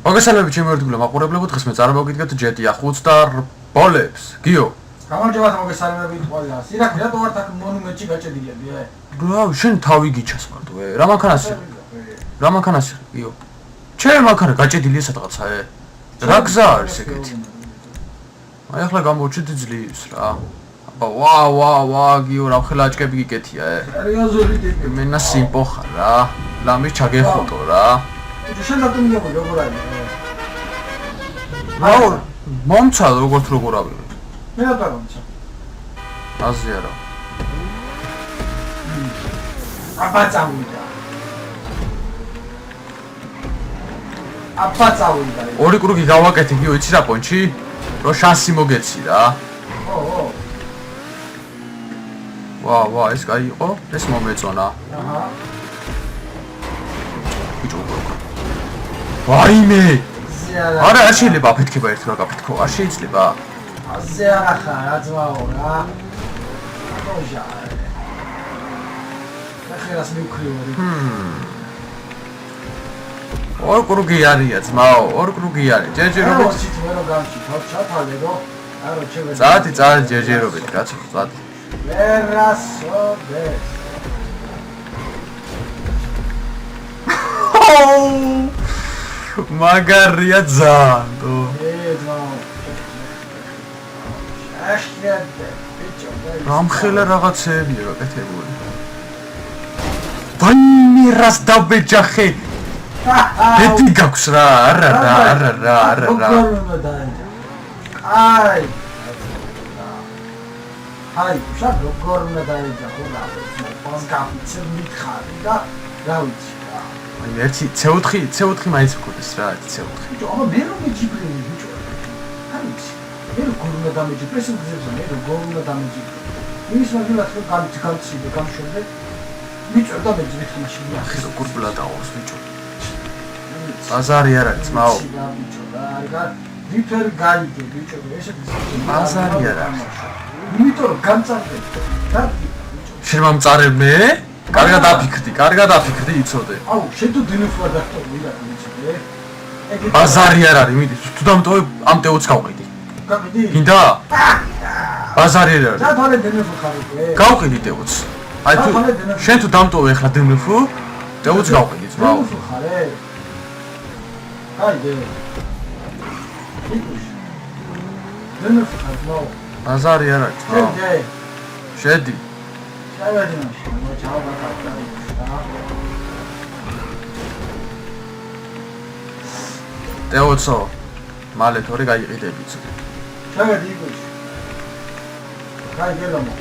მოგესალმებით ჩემი ერთგულო მაყურებლებო, დღეს მე წარმოგიდგენთ ჯეტია 5 ბოლებს. გიო. გამარჯობა მოგესალმებით ყველას. ირაკლი რატო ვართ აქ მონუმენტში გაჭედილები? რა, შენ თავი გიჩას მარტო, რა მანქანაში? რა მანქანაში, გიო? ჩემ მანქანა გაჭედილია სადღაცა, რა გზა არის ეგეთი? აი ახლა გამოვჩით ძლივს რა. ვა, გიო, რა ხელა აჭკები გიკეთია, სერიოზული ტიპი. მენა სიმპო ხარ რა. ლამის ჩაგეხოტო რა. შენ დაგმიგებული როგორ არის? მომცა როგორ ავიღე. მე რა მომცა? აზი არა. აბაწავიდა. აბაწავიდა. ორი კრუგი გავაკეთე გიო, იცი რა პონჩი? რო შანსი მოგეცი რა. ვა, ეს კაი იყო? ეს მომეწონა. აჰა. ბიჭო. ვაიმე! ზიარა. არა, არ შეიძლება აფეთქება ერთი რა გაფეთქო, არ შეიძლება. ზიარა ხარ, რა ძმაო რა. როჟა. ახერას მივქრივორი. ორ კრუგი არია ძმაო, ორ კრუგი არის. ჯერჯერობით. ცით მე რო გამჩი, ხო ჩათვალე რო. არო ჩემე. წადი, ჯერჯერობით, კაცო, წადი. ვერასოდეს. მაგარია ძალიან. ძმაო. აშკერდე, ბიჭო. რამხელა რაღაცეებია გაკეთებული. ვაიმე რას დავეჯახე. ბედი გაქვს რა, არა. აი, შა როგორ უნდა დაეჯახო რა. მას გაფიცე მითხარი და რა ვიცი რა. აი ერთი C4 მაინც გქონდეს რა, C4. ბიჭო, აბა მე რომ მეჯიბრინი ბიჭო. არ ვიცი. მე როგორ უნდა დამეჯიბრე, ეს უძებს მე როგორ უნდა დამეჯიბრე. იმის მაგალითად რომ გამიცი და გამშვენდე. ბიჭო, დამეჯიბრე მაშინ ახი როგორ ბლადაოს ბიჭო. ბაზარი არ არის ძმაო. ბიჭო, რა, რიფერ გაიგე ბიჭო, ესეთი ბაზარი არ არის. იმიტომ რომ გამწარდე. შენ მომწარე მე? კარგად აფიქრდი, იცოდე. აუ, შენ თუ დინოხლა დახტოვი რა ვიცი. ბაზარი არ არის, მიდი, თუ დამტოვე ამ ტეოც გავყიდი. გავყიდი? გინდა? ბაზარი არ არის. და თორე დინოხლა ხარიყე. გავყიდი ტეოც. აი თუ შენ თუ დამტოვე ახლა დინოხლა, ტეოც გავყიდი, ძმაო. ხარე. აიდე. დინოხლა ხარ, ბაზარი არ არის, ძმაო. შედი. შევედინოში, მოჩაობა ხარ. ტეოცო, მალე თორე გაიყიდები ცოტა. შევედი იქში. გაიგელამო.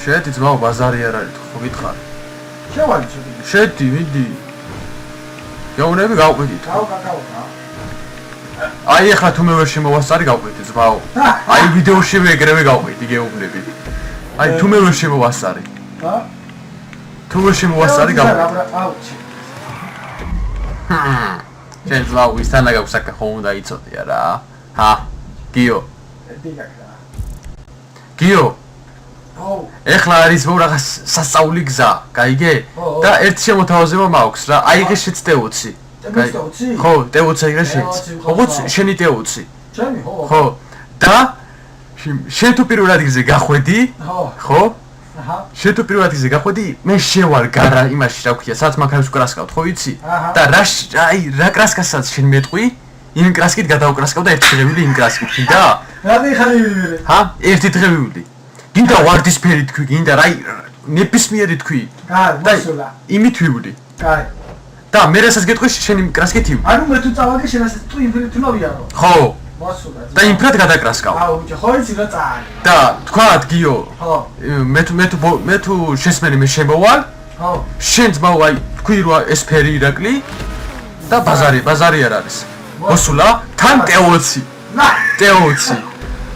შედი ძმაო, ბაზარი არ არის, ხო გითხარ. შევალი ცოტა. შედი, მიდი. გეუნები გავყიდით. გავყავ. აი ახლა თუ მე ვერ შემოვასწარი გავყიდი ძმაო. აი ვიდეოში მე ეგრევე გავყიდი, გეუბნები. აი თუ მე ვერ შემოვასწარი. თუ ვერ შემოვასწარი გავყიდი. აუჩი. შენ ძმაო, ისთანა გაქვს აქ ხომ უნდა იცოდია რა. ჰა, გიო. გიო. ეხლა არის მო რაღაც სასწაული გზა, გაიგე? და ერთ შემოთავაზება მაქვს რა, აიღე შეც ტეოცი. ხო, ტეოცი აიღე შეც. როგორც შენი ტეოცი. ჩემი, ხო. და შენ თუ პირველ ადგილზე გახვედი? ხო? აჰა. შენ თუ პირველ ადგილზე გახვედი, მე შევალ გარა იმაში რა ქვია, სადაც მანქანებს უკრასკავთ, ხო ვიცი? და რა კრასკასაც შენ მეტყვი? იმ კრასკით გადავკრასკავ და ერთი დღევილი იმ კრასკით, გინდა? რატი ხარი მივიღე? ჰა, ერთი დღევილი. გინდა ვარდისფერი თქვი, გინდა რა ნებისმიერი თქვი. კაი, მოსულა. იმით ვივლი. კაი. და მე რასაც გეტყვი შენ იმ კრასკით ივ. ანუ მე თუ წავაგე შენ ასე თუ იმფრით ნოვიარო. ხო. მოსულა. და იმფრად გადაკრასკავ. აუ, ბიჭო, ხო იცი რა წაალი. და თქვათ გიო. ხო. მე თუ შესმენი მე შემოვალ. ხო. შენ ძმაო აი თქვი რა ეს ფერი ირაკლი და ბაზარი არ არის. მოსულა თან ტეოცი. ტეოცი.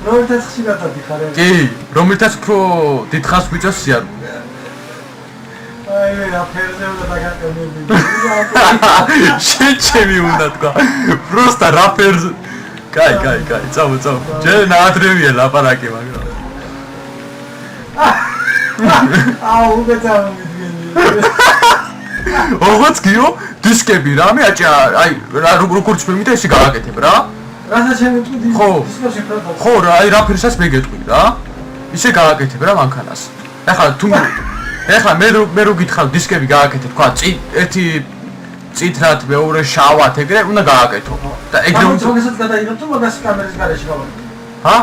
რომელთაც ხშირად დიხარე? კი, რომელთაც უფრო დიდხანს გვიწევს სიარული. აი რა ფერზე უნდა დაგაყენები. შენ ჩემი უნდა თქვა. პროსტა რა ფერზე. კაი, წავ. ჯერ ადრევია ლაპარაკი, მაგრამ. აუ, უგეცავ მიდგენი. ოღონდ გიო, დისკები რა მე აჭა აი როგორც მიმიდა ისე გააკეთებ რა რასაც შემეთქვი ხო რა აი რა ფერსაც მეგეთყვი რა ისე გააკეთებ რა მანქანას ეხლა მე რო გითხავ დისკები გააკეთებ თქვა ერთი წითრად მეორე შავად ეგრე უნდა გააკეთო და ეგრე უნდა მაგასაც გადაიღებ თუ მაგას კამერის გარეშე გავაკეთე ჰა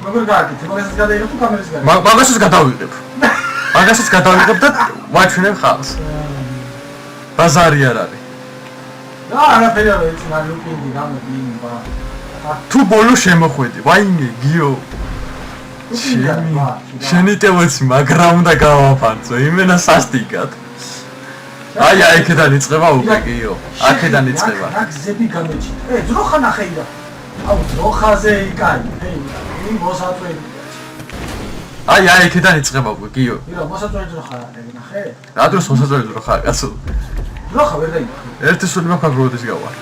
როგორ გააკეთე მაგასაც გადაიღებ თუ კამერის გარეშე მაგასაც გადავიღებ და ვაჩვენებ ხალხს ბაზარი არ არის რა არაფერი არ ვიცი რა ლუპინდი გამებინბა თუ ბოლო შემოხვედი ვაიმე გიო შენი ტევოცი მაგრამ უნდა გავაფანწო იმენა სასტიკად აი აქედან იწყება უკვე გიო აქედან იწყება რა გზები გამოჩიტა ძროხა ნახეირა აუ ძროხაზე იკაი იმ მოსაწვევი აი აქედან იწყება უკვე გიო ირა მოსაწვევი ძროხა ნახე რა დროს მოსაწვევი ძროხაა კაცო ძროხა ვერ დაიწყე ერთი სული მაქვს როდის გავარ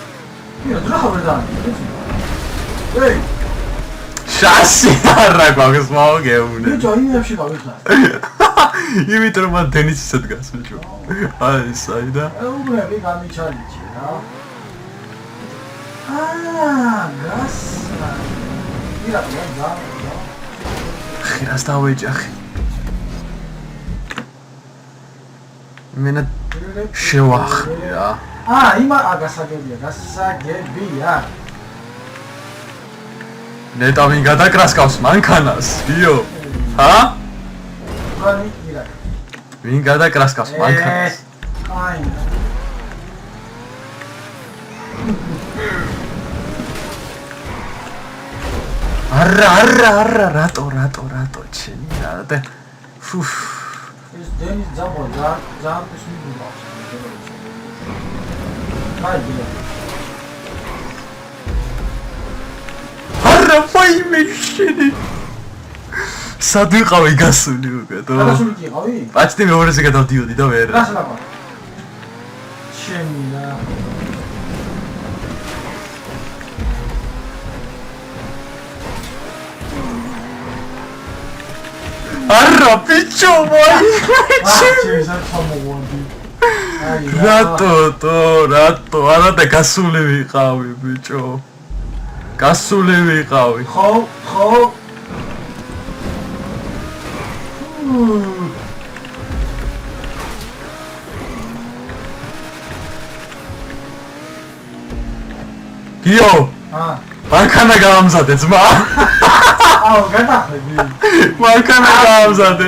ირა ძროხა ვერ დაიწყე შასი არა გვაქვს მოგეუნე ბიჭო იმებში გავიხლა იმიტომ რომ დენისისად გას ბიჭო აი საიდა უბრალოდ გამიჩალიჩი რა გას ირა და ხირას დავეჯახი მენა შევახრი რა იმა გასაგებია ნეტა ვინ გადაკრასკავს მანქანას გიო ჰა ვინ გადაკრასკავს მანქანას აი არა რატო ჩენი რა და ფუფ ეს დენის ზამბის მიგულავს აი არა ვაიმე შენი სად ვიყავი გასული უკვე და გასული იყავი? პაჩტი მეორეზე გადავდიოდი და ვერ რას ლაპარაკ შენი რა არა ბიჭო ვაი შეიძლება სამოვანდი რატო არა და გასული ვიყავი ბიჭო გასული ვიყავი ხო გიო მანქანა გამამზადე ძმა აუ გადახედი მანქანა გამამზადე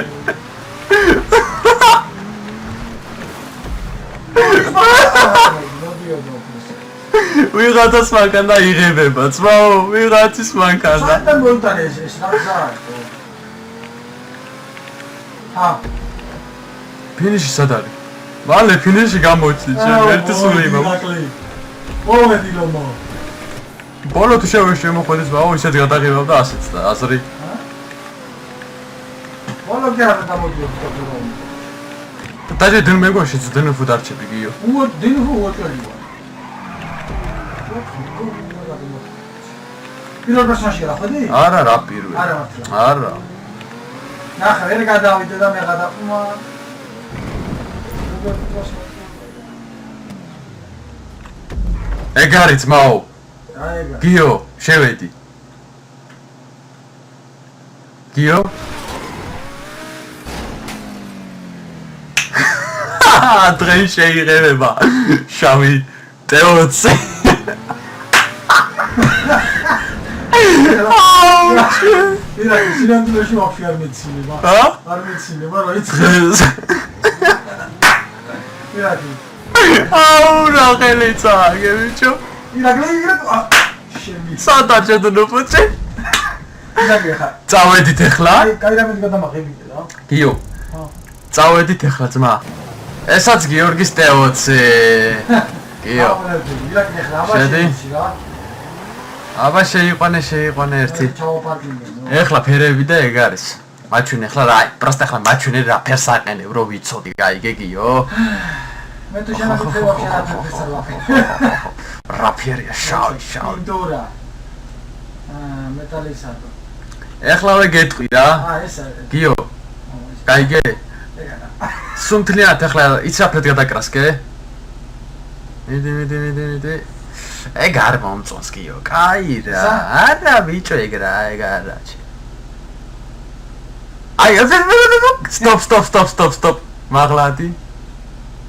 ვიღაცას მანქანა იღებება ძმაო ვიღაცის მანქანა საერთოდ მოიტანე ეს რა გზაა ფინიში სად არის? მალე ფინიში გამოჩი, ერთი სული იმam. მოვედი ლომო. ბოლო თუ შემოხვედეს, ბაო, ისეთ გადაღებავ და ასეც და აზრი. ბოლო კი არ დამოდიოდი თქო. დაჟე დენ მეგოშიც დენ ფუდ არჩები გიო. დენ ფუ უოჭელი ვარ. პირველ პერსონაჟი რა ხედი? არა რა პირველი. არა. ნახე, ვერ გადავიდე და მე გადაყმა. ეგ არის ძმაო. გიო, შევედი. გიო? დღეს შეიღებება შავი ტეოცი. ირა, სინამდვილეში ვაფშე არ მეცინება. არ მეცინება, რა იცი. ირა. აუ, რა ხელიცა, გებიჩო. ირა, შემი. სადა ჩედნოფოჩე? ირა, ხა. წავედით ახლა? კაი რამე გადამაღებიდე რა. გიო. წავედით ახლა ძმა. ესაც გიორგის ტეოცი. გიო. ირა, ხა, აბაში რა. აბა შეიყვანე ერთი. ეხლა ფერები და ეგ არის. მაჩვენე ახლა რა, პროსტა ახლა მაჩვენე რა ფერს აყენებ, რო ვიცოდი, გაიგე გიო. მე თუ შემაგიწევ ვაფშე რა ფერს არ ვაყენებ. რა ფერია, შავი. ინდორა. მეტალისადო. ეხლავე გეტყვი რა. ეს არის. გიო. გაიგე? სუნთლიანად ახლა იცრაფრად გადაკრასკე? მიდი. ეგ არ მომწონს გიო. კაი რა. არა ბიჭო ეგ რა, ეგ არა. აი, stop. მაღლადი.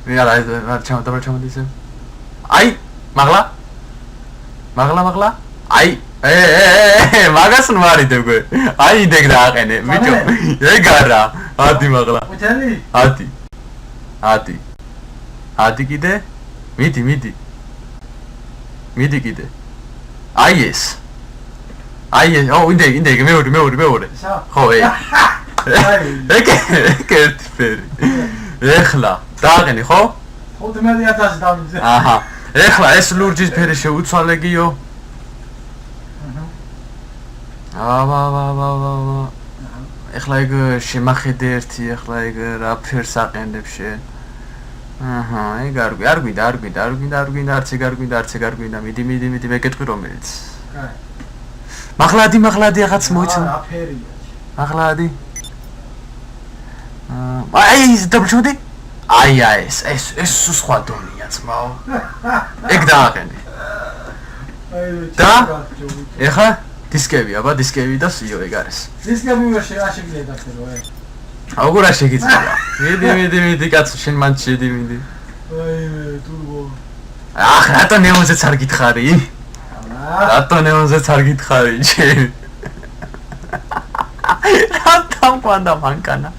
რა ჩამოდი ისე. აი, მაღლა. აი, მაგას ნვარიდებ კვე. აი, იდეგ დააყენე, ბიჭო. ეგ არა. ადი მაღლა. უთელი? ადი კიდე? მიდი. მიდი კიდე. აი ეს. იდეგ, მეორე. ხო, ეგ ერთი ფერი. ეხლა დააყენე, ხო? 15000 დავიძე. აჰა. ეხლა ეს ლურჯის ფერი შეუცვალე გიო. აბა. ეხლა ეგ შემახედე ერთი, ეხლა ეგ რა ფერს აყენებ შენ. აჰა, ეგ არ გვინდა, არც ეგ არ გვინდა. მიდი, მეკეთყვი რომელიც. კაი. მაღლადი რაღაც მოიცა. რა ფერია? მაღლადი. აი, დაბლჩოდი? აი, ეს სხვა დონია ძმაო. ეგ დააყენე. და? ეხლა დისკები და სიო ეგ არის. დისკები ვერ შეაშეგლე დაქცევო. აგურ არ შეგიძლია. მიდი კაცო შენ მან შედი მიდი. ტურბო. ახ რატო ნეონზეც არ გითხარი? რატო ნეონზეც არ გითხარი შენ? რატომ ყანდა მანკანა?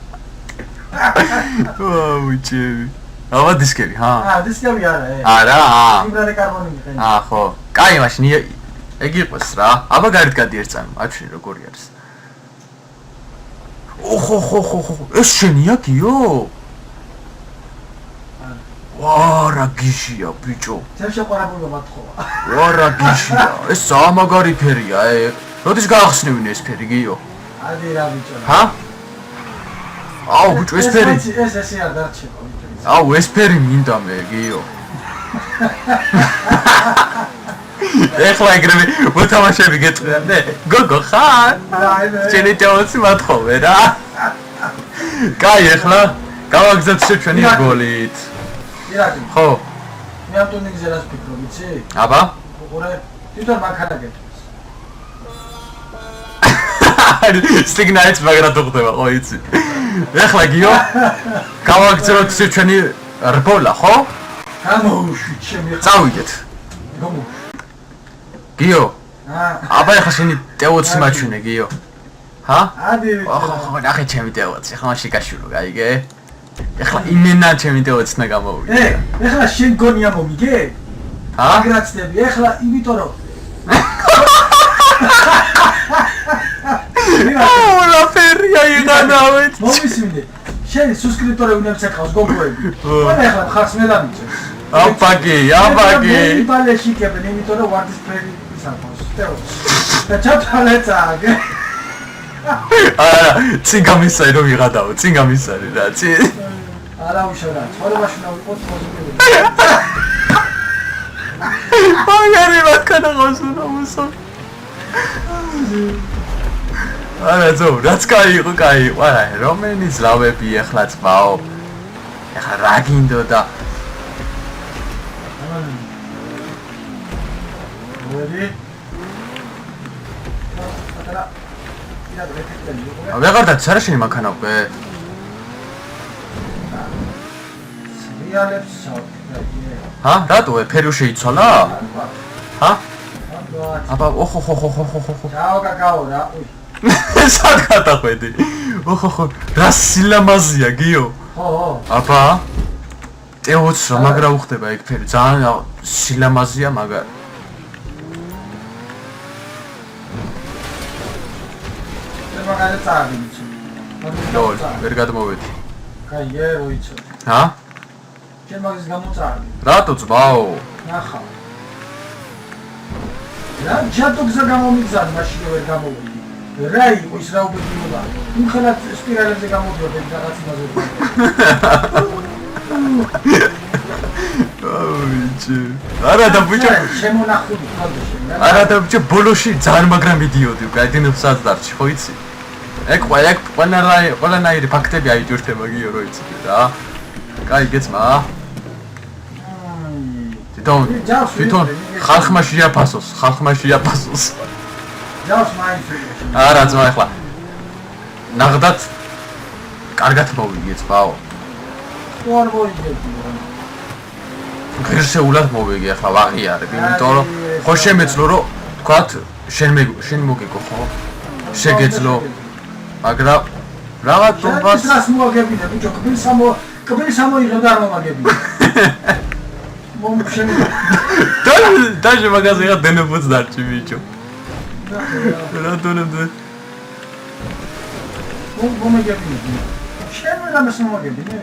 ვიჭები. აბა დისკები, ჰა? დისკები არა. არა. იმბრალე კარბონი მიყენე. ხო. კაი მაშინ ეგ იყოს რა. აბა გარეთ გადიერთწან, აჩვენე როგორი არის. ოხო. ეს შენია გიო? ვარა გიშია ბიჭო. ძემ შეყვარებული მათხოვა. ვარა გიშია. ეს სამაგარი ფერია, როდის გაახსნევინე ეს ფერი გიო? ადი რა ბიჭო. ჰა? აუ ბიჭო ეს ფერი. ეს არ დარჩება ბიჭო. აუ ეს ფერი მინდა მე გიო. ეხლა ეგრევე მოთამაშები გეწყდე. გოგო ხარ? შენი თეორიაც მათხოვე რა. კაი ეხლა გავაგზავნე ჩვენი გოლით. ირაკლი. ხო. მე ამ ტურნირზე რას ფიქრობ, იცი? აბა? უყურე, თვითონ მანქანა გეტყვის. სიგნალიც მაგრად უხდება, ხო იცი? ეხლა გიო? გავაგზავნე ჩვენი რბოლა, ხო? გამოვუშვი ჩემი ხა. წავიდეთ. გამოვუშვი. გიო? აბა ეხლა შენი ტეოც მაჩვენე გიო. ჰა? ადი. ხო, ნახე ჩემი ტეოც, ეხლა მაშინ გაშურო, გაიგე? ეხლა იმენა ჩემი ტეოც ნა გამოვიდა. ეხლა შენ გონია მომიგე? ჰა? აგრაცდები, ეხლა იმიტომ რომ ლა ფერია იღანავეთ. მომისმინე. შენ სუბსკრიპტორები უნდა წაყავს გოგოები. ყველა ეხლა ხარს მე დამიჭე. აბაგი. მე ბალეში კებენ, იმიტომ რომ ვარდის ფრენი ისახავს. და ჩათვალეცაგე. არა, წინგამისარი რომ ვიღადაო, წინგამისარი რა, არა უშავდა, ცხოვრებაში უნდა ვიყოთ პოზიტივი. მაგარი მანქანა ყავსუნა მოსო. არა ზო, რაც კაი იყო, არა, რომენი ზლავები ეხლა წვაო. ეხლა რა გინდოდა? მოდი. ვეღარ დაცარა შენი მანქანა უკვე. რეალებს საუბრობ. ჰა? რატო ფერი შეიცვალა? ჰა? აბა, ოხო. ჩაო კაკაო რა. სად გადახვედი? ოხო, რა სილამაზია გიო? ხო. აბა. ტეოც რა მაგრა უხდება ეგ ფერი, ძალიან სილამაზია მაგარ. მაგაზე წავიდე. ლოლ, ვერ გადმოვედი. კაი, როიცოდი. ჰა? შენ მაგის გამოწავდი. რატო წვაო? ნახა. რა ჯატოგზა გამომიგზავნა, მაშინ ვერ გამოვიდი. რა იყო ის რა უბედურობა? იმხელა სპირალებზე გამოდიოდი რაღაც იმაზე. აუჩი. არა და ბიჭო, შემონახული ხალხი შენ. არა და ბიჭო, ბოლოში ძალიან მაგრამ მიდიოდი უკვე ადინებსაც დარჩი, ხო იცი? ეგ ყველანაირი ფაქტები აიჯურთება გიო, რო იცი რა. კაი, გეცმა. თვითონ ხალხმა შეაფასოს. ჯავს მაინც. არა ძმა ახლა. ნახდათ კარგად მოვიგეთ, ბაო. ვარ მოიგეთ. ღირსეულად მოვიგე ახლა ვაღიარებ, იმიტომ რომ ხო შემეძლო რომ თქვათ შენ მოგეკო ხო? შეგეძლო. მაგრამ რაღაც თუმბას რას მოაგებინე ბიჭო, კბილს ამოიღებ და არ მომაგებინე. მომშენი. დაჟე მაგაზე რა დენებოც დარჩი ბიჭო. რა დონებდე? მომაგებინე. შენ რამეს მომაგებინე?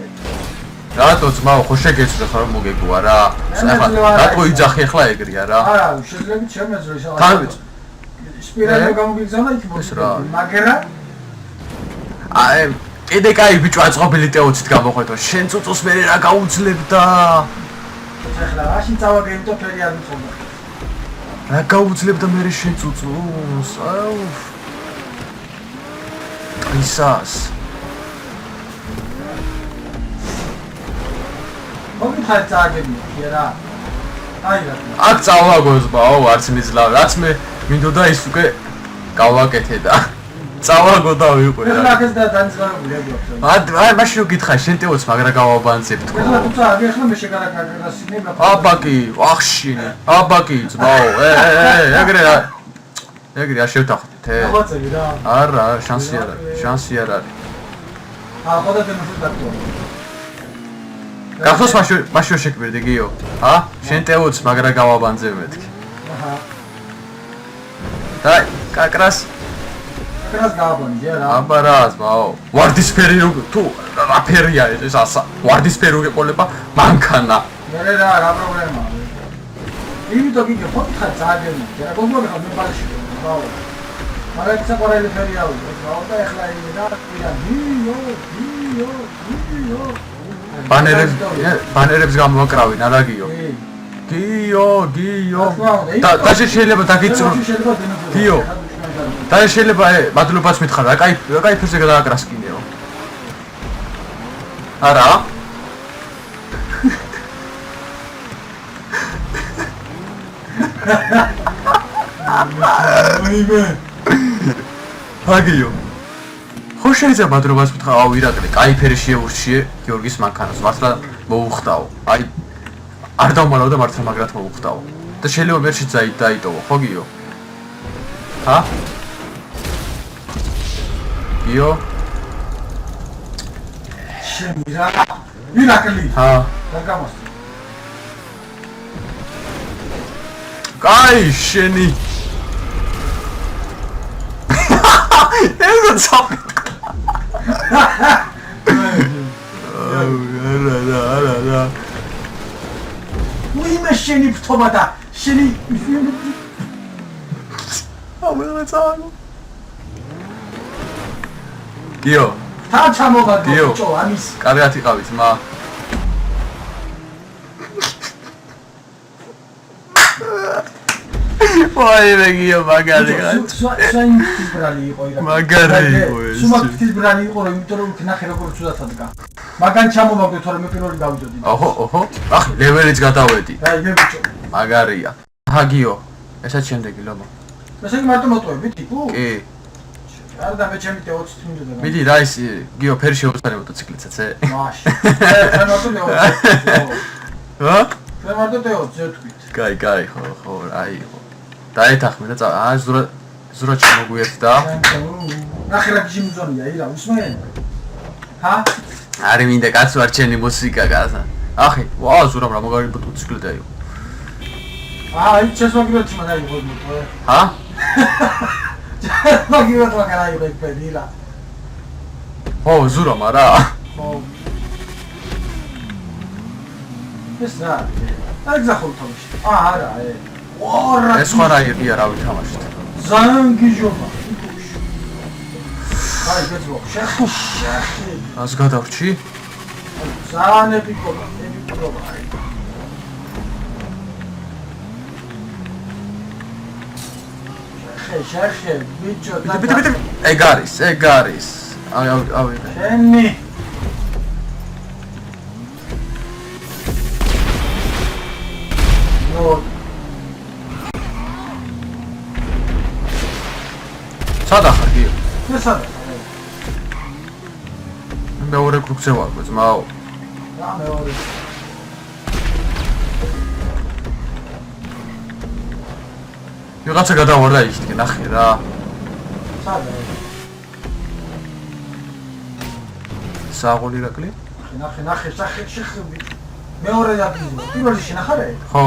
რატო ძმაო ხო შეგეძლო ხარ მოგეკო არა? რატო იძახი ახლა ეგრია რა? არა, შეიძლება შემეძლო ისე. თავით. სპირალი გამოგიგზავნა იქ მოგეკო. მაგრამ აი კიდე კაი ბიჭო აწყობილი ტეოცით გამოხვედო შენ წუწუს მე რა გაუძლებდა ახლა რაში წავაგე იმიტომ ფერი არ მიწონდა რა გაუძლებდა მე შენ წუწუს აუ ისას მომიხარ წაგები რა აი რა აქ წავაგოს ბაო არც მიზლავ რაც მე მინდოდა ის უკვე გავაკეთე და წავაგო და ვიყო რა. ეხლა ეს და დაძღარებული აქვს. აი მაშინ გითხარ შენ ტეოც მაგრა გავაბანძებ თქო. ეხლა თუცა ახლა მე შეგარაკაგასინე და აბაკი, ახშინე. აბაკი ძმაო. ეგრე არ შევთანხმდით. მოაწევი რა. არა, შანსი არ არის. ხოდა დემოსი დაგტო. გახსოვს მაშინ შეკვირდი გიო? შენ ტეოც მაგრა გავაბანძებ მეთქი. აჰა. და კაკრას კაკრას გავაბანძე რა. აბა რა ზმაო. ვარდისფერი თუ აფერია ეს ასა. ვარდისფერი უყოლება მანქანა. მე რა პრობლემაა. იმიტომ გიგე ფოტოხა წააგები. რა გოგონა ხა მე ბალში. ბაო. მაგრამ საყურელი ფერია უკვე. ბაო და ეხლა იგი რა პირა გიო. ბანერებს გამოვაკრავინ არა გიო. გიო. და შეიძლება დაგიწრო. გიო. და შეიძლება მადლობას მითხარ რა კაი ფერზე გადააკრასკინეო. არა? აგიო. ხო შეიძლება მადლობას მითხრა, აუ ირაკლი, კაი ფერი შეურჩიე გიორგის მანქანას. მართლა მოუხდაო. აი არ დავმალავ და მართლა მაგრად მოუხდაო. და შეიძლება მერში დაიტოვო, ხო გიო? ჰა? გიო? შენი რა? ირაკლი. ჰა? და გამოსწორ. კაი შენი. ეს ცოტა. არა. უიმე შენი ფთობა და შენი ამერაცალო. გიო. თა ჩამოვაგო ბიჭო ამის. კარგად იყავით, მა. ვაიმე გიო მაგარი. საინფის ბრალი იყო ირაკლი. მაგარი იყო ეს. სუმაკის ბრალი იყო, იმიტომ რომ ნახე როგორ ცუდად ადგა. მაგან ჩამოვაგდო, თორემ მე პირველი გავიდოდი. ოჰო. ახ ლეველიც გადავედი. აი მე ბიჭო. მაგარია. ჰა გიო. ესაც შემდეგი ლობა. ესე იგი მარტო მოტოვები ტიპუ? კი. არა და მე ჩემი 20 მინუტა. მიდი რა ის გიო ფერი შეუწარე მოტოციკლისაც ე? მაშ. ჩვენ მარტო 20. ჰა? ჩვენ მარტო 20 თქვით. კაი, ხო, აი ხო. დაეთახმე და ზურა ჩამოგვიერთდა. ნახე რა გიჟიმზონია, ირა, უსმენ? ჰა? არი მინდა კაცო არ ჩენი მუსიკა გაზა. ახი, ვა ზურამ რა მაგარი მოტოციკლი იყო. აი ჩესმაგივრეთ მაგარი მოტო. ჰა? მაგივრეთ მაგარი პედილა. ო ზურამ არა. ხო. ეს რა? აი გზახო თავში. არა, ორა. ეს ხო რა ირია რა ვითამაშეთ. ზანგიჟობა. აი გეძლო. შეხი. ას გადავრჩი? ზანები ყოლა, აი. შეხი, ბიჭო, ბიტი. ეგ არის. აი. შენი. სადა? მეორე კრუგზე ვარ, ძმაო. რა მეორე? ვიღაცა გადავარდა იქით, ნახე რა. სადა? საღოლი რაკლი? ნახე, შეხები. მეორე ადგილზე. პირველი შენახარე? ხო.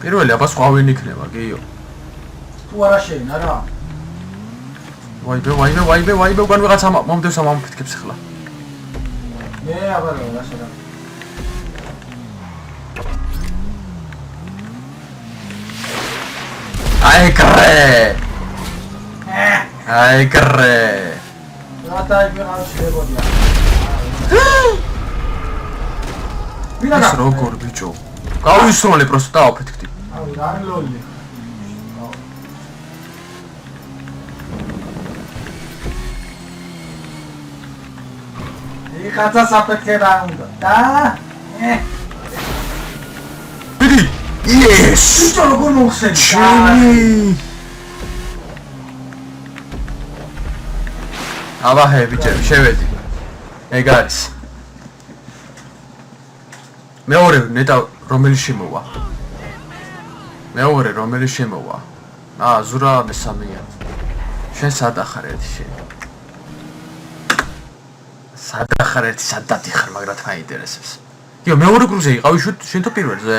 პირველი აბა სხვა ვინ იქნება, გიო? თუ არა შეენა რა. ვაიბე, უკან ვიღაცა მომდევს ამ ამფეთქებს ახლა. მე აბა რა შედა. აი კრე. რათა ვიღაცა შეებოდია. ეს როგორ ბიჭო? გავისროლე პროსტა დააფეთქდი. აუ რა ლოლი. ვიღაცა საფეთქება უნდა. და ბიდი. იეს. ბიჭო როგორ მოხსენი? ჩინი. აბაჰე ბიჭები, შევედი. ეგ არის. მეორე ნეტა რომელი შემოვა? მეორე რომელი შემოვა? ზურა მესამეა. შენ სად ახარ ერთი შენ? სად ახარ ერთი სად დადიხარ, მაგრამ მაინტერესებს. იო, მეორე კრუგზე იყავი შენ თუ პირველზე?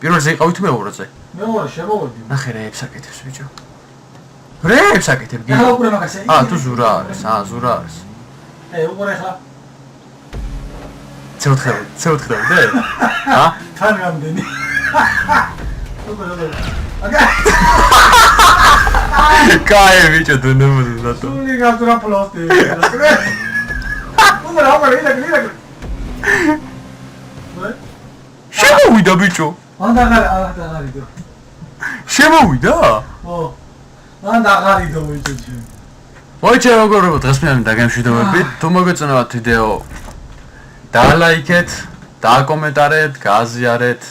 პირველზე იყავი თუ მეორეზე? მეორე შემოვედი. ნახე რეებს აკეთებს ბიჭო. რეებს აკეთებ გიო? ახლა უკვე მაგასე. თუ ზურა არის, ზურა არის. უკვე ახლა ცეოთხევდე? თან რამდენი? უკვე. კაი ბიჭო, თუ ნემოდი დატო. სული გასწრა პლოსტი. უნდა რა ვიყიდე. შემოვიდა ბიჭო. ანდა აღარიდო. შემოვიდა? ო. ანდა აღარიდო ბიჭო. მოიჩე როგორ დღეს მე დაგემშვიდობებით. თუ მოგეწონათ ვიდეო, დალაიქეთ, დააკომენტარეთ, გააზიარეთ.